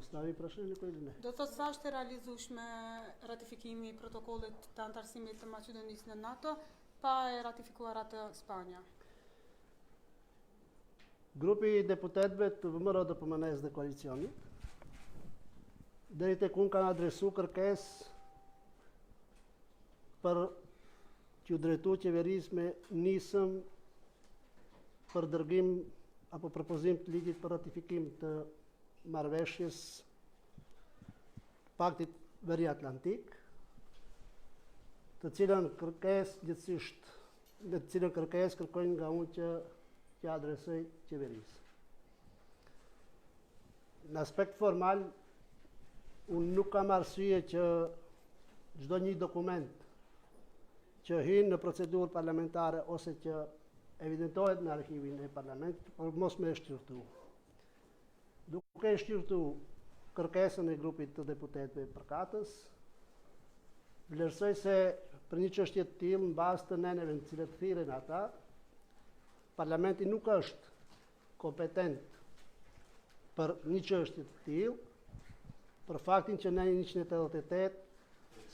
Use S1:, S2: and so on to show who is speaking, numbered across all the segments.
S1: postavi prašenje ili ne?
S2: Do të thotë sa është e realizueshme ratifikimi i protokollit të antarësimit të Maqedonisë në NATO pa e ratifikuar atë Spanja?
S1: Grupi i deputetëve të VMRO DPMNE dhe koalicionit deri tek unë kanë adresu kërkesë për t'ju drejtu qeverisë me nisëm për dërgim apo propozim të ligjit për ratifikim të marrëveshjes Paktit Veriatlantik, të cilën kërkesë gjithsesisht me të cilën kërkesë kërkojnë nga unë që t'ja adresoj qeverisë. Në aspekt formal, unë nuk kam arsye që çdo një dokument që hynë në procedurë parlamentare ose që evidentohet në arkhivin e parlamentit, por mos me shqyrtu. Duke shqyrtu kërkesën e grupit të deputetëve përkatës, vlerësoj se për një çështje të tillë, në bazë të neneve në cilët thirren ata, parlamenti nuk është kompetent për një çështje të tillë, për faktin që neni 188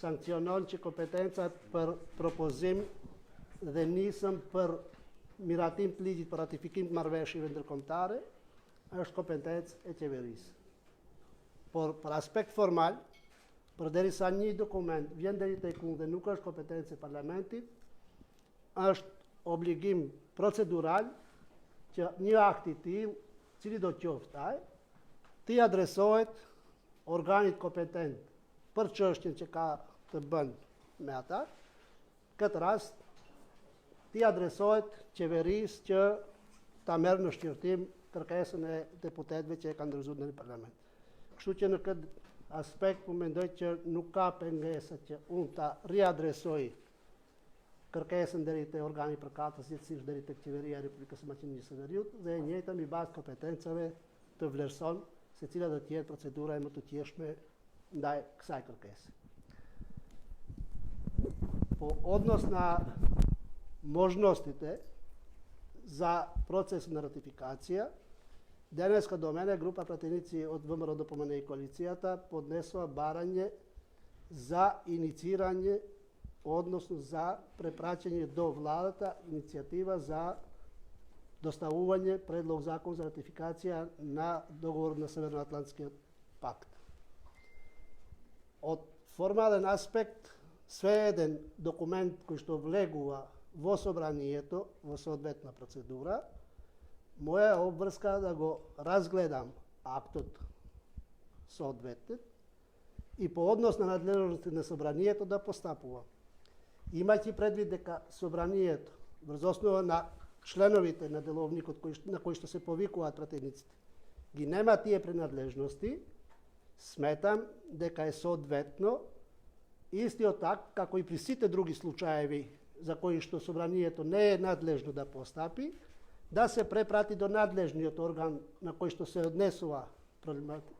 S1: sankcionon që kompetencat për propozim dhe nisëm për miratim të ligjit për ratifikim të marrëveshjeve ndërkombëtare është kompetencë e qeverisë. Por për aspekt formal, përderisa një dokument vjen deri tek unë dhe nuk është kompetencë e parlamentit, është obligim procedural që një akt i tillë, cili do qoftë ai, t'i adresohet organit kompetent për çështjen që ka të bën me ata, këtë rast t'i adresohet qeverisë që ta merr në shqyrtim kërkesën e deputetëve që e kanë ndërzuar në parlament. Kështu që në këtë aspekt po mendoj që nuk ka pengesa që unë ta riadresoj kërkesën deri te organi i përkatës, gjithsesi deri tek qeveria e Republikës së Maqedonisë së Veriut, dhe e njëjta mbi bazë kompetencave të vlerëson se cila do të jetë procedura e më të qeshme ndaj kësaj kërkese. Po odnos na možnostите za procesna ratifikacija, danas kad do mene grupa pratenici od VMRO DPMNE i koalicijata podnesla baranje za iniciranje, odnosno za prepraćanje do vladata inicijativa za dostavuvanje predlog zakona za ratifikacija na dogovor na Severnoatlantski pakt. Od formalen aspekt, sve jedan dokument koji što vlegува во собранието, во соодветна процедура, моја обврска да го разгледам актот соодветен и по однос на надлежности на собранието да постапувам. Имајќи предвид дека собранието, врз основа на членовите на деловникот на кои што се повикуваат пратениците, ги нема тие принадлежности, сметам дека е соодветно истиот акт, како и при сите други случаеви за кои што собранието не е надлежно да постапи, да се препрати до надлежниот орган на кој што се однесува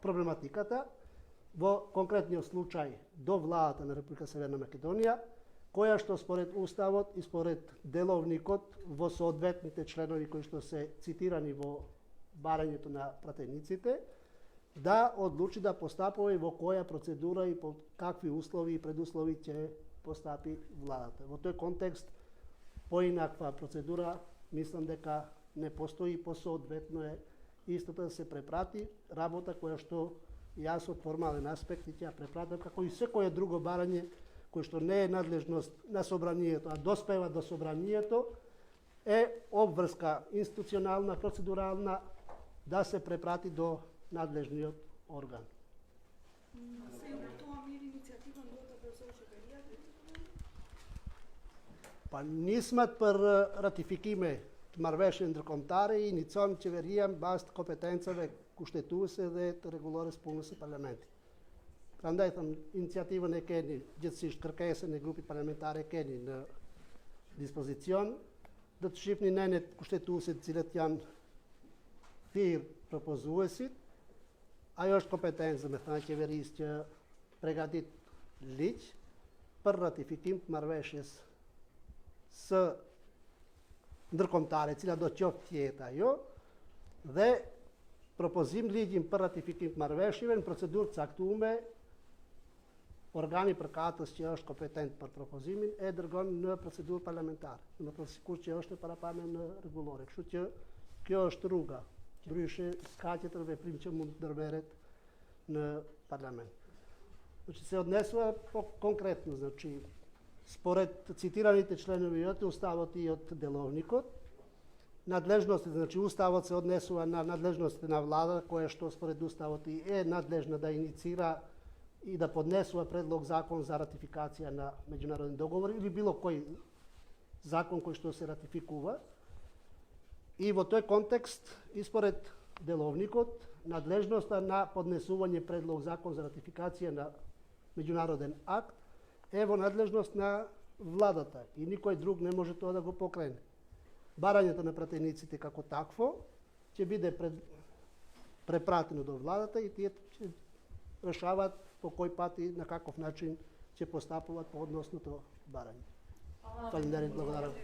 S1: проблематиката, во конкретниот случај до владата на Република Северна Македонија, која што според Уставот и според деловникот во соодветните членови кои што се цитирани во барањето на пратениците, да одлучи да постапува и во која процедура и по какви услови и предуслови ќе постапи владата. Во тој контекст, поинаква процедура, мислам дека не постои, посоодветно е истото да се препрати работа која што јас од формален аспект и ќе препратам, како и секое друго барање кој што не е надлежност на собранието, а доспева до собранието, е обврска институционална, процедурална, да се препрати до надлежниот орган. Па нисмат për ratifikime të marrëveshjeve ndërkombëtare i inicon qeveria mbas të kompetencave kushtetuese dhe të rregullores punës së parlamentit. Prandaj them, iniciativën e keni, gjithsesi kërkesën e grupit parlamentar e keni në dispozicion, do të shihni nenet kushtetuese të cilët janë thirr propozuesit. Ajo është kompetencë, me thënë, qeverisë që përgatit ligj për ratifikim të marrëveshjes së ndërkombëtare, cila do qoftë tjetë ajo, dhe proposim ligjin për ratifikim të marrëveshjeve në procedurë të caktuar, organi përkatës që është kompetent për propozimin e dërgon në procedurë parlamentare, në të sikur që është e parapame në rregullore. Kështu që kjo është rruga. Ndryshe s'ka tjetër veprim që mund të ndërmerret në parlament. Znači se odnesува по-конкретно, znači според цитираните членови од уставот и од деловникот, надлежностите, значи уставот се однесува на надлежностите на влада, која што според уставот и е надлежна да иницира и да поднесува предлог закон за ратификација на меѓународни договори или било кој закон кој што се ратификува. И во тој контекст, и според деловникот, надлежноста на поднесување предлог закон за ратификација на меѓународен акт е во надлежност на владата и никој друг не може тоа да го покрене. Барањето на пратениците како такво ќе биде препратено до владата и тие ќе решаваат по кој пат и на каков начин ќе постапуваат по односното барање. Благодарам.